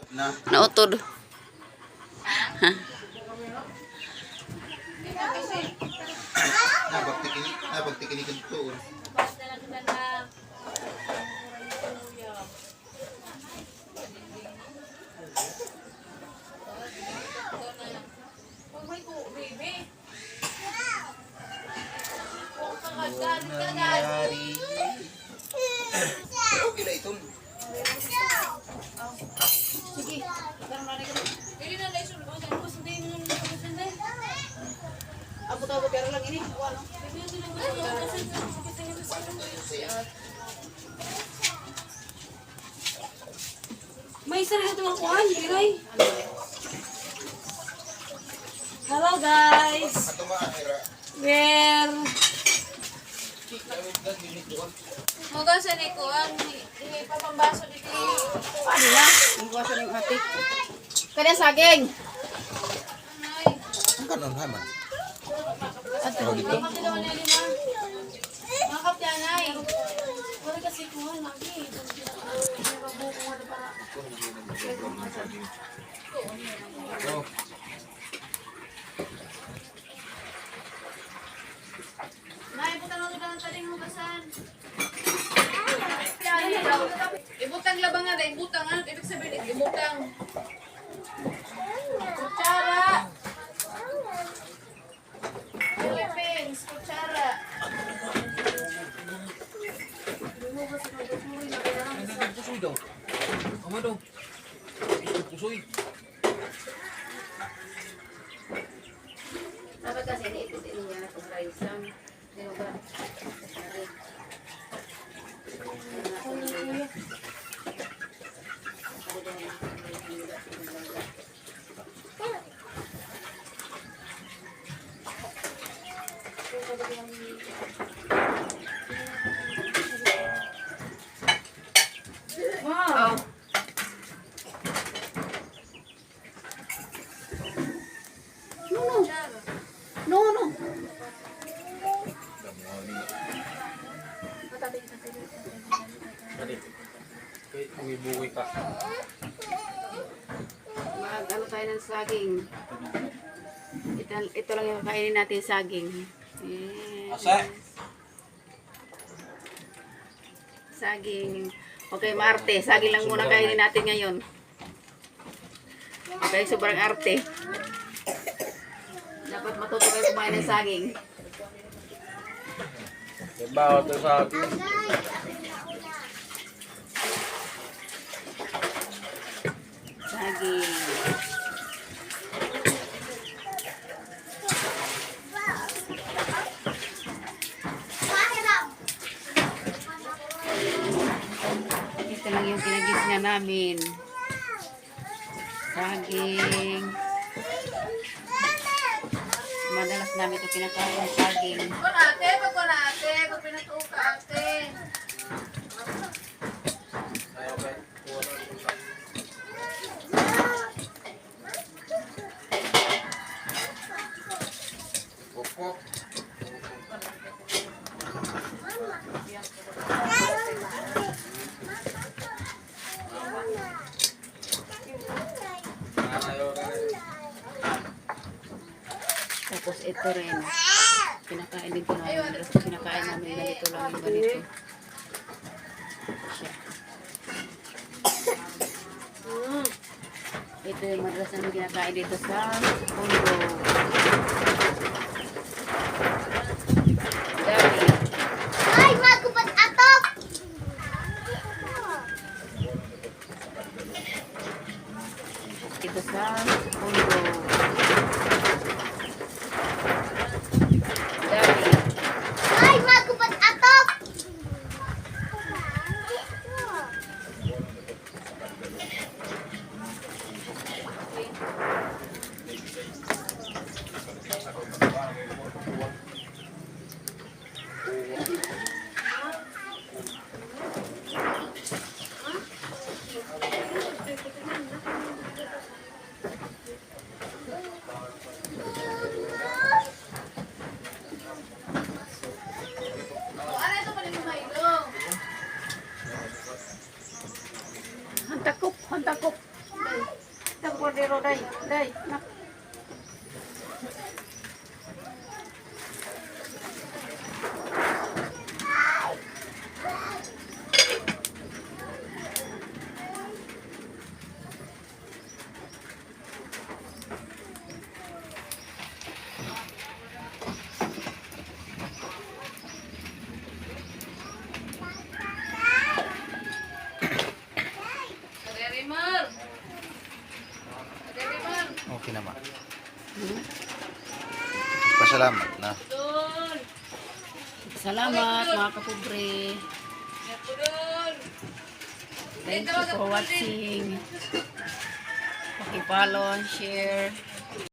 Nautod. Ha? Nabagtikinig ito. Okay na ito. Sige. Pili na lang isun. Abot-abot pero lang ini. Wala. May isa rin itong kuhan, Piray. Hello guys. Where? Moga sa ni kuhan. Ipapambaso dito. Ano na? Iwasan yung ate. Kaya saging. Ang kanon naman. Ato dito. Makap yan ay. Wala kasi kuhan lagi. Oh. Nay, butang ako daw taling hugasan. Ibutang labang nga dahil ibutang. Ano ibig sabihin? Ibutang. Kutsara. Philippines, kutsara. Pusoy daw. Ama daw. Pusoy. Dapat kasi ito din niya na kumraisan. Dino ba? Wow. No. Buwi ka. Mag-ano tayo ng saging. Ito lang yung kainin natin saging. Yes. Asa? Saging. Okay, maarte. Saging lang muna kainin natin ngayon. Okay, sobrang arte. Dapat matuto kayo kumain ng saging. Bawat sa akin. Saging. Ito lang yung pinagisnya namin. Saging. Madalas namin ito kinakain saging. Pag pinatuo ka ate. Tapos ito rin. Pinakain din ko namin. Madalas ko pinakain namin ganito lang yung ganito. Siya. Ito yung madalas namin kinakain dito sa Pondo. Dami. Ay, magkupat atok! Dito sa Pondo. Dami. Ay, magkupat atok! day. Day, nak. Okay naman. Pasalamat na. Salamat mga kapobre. Thank you for watching. Paki-follow and share.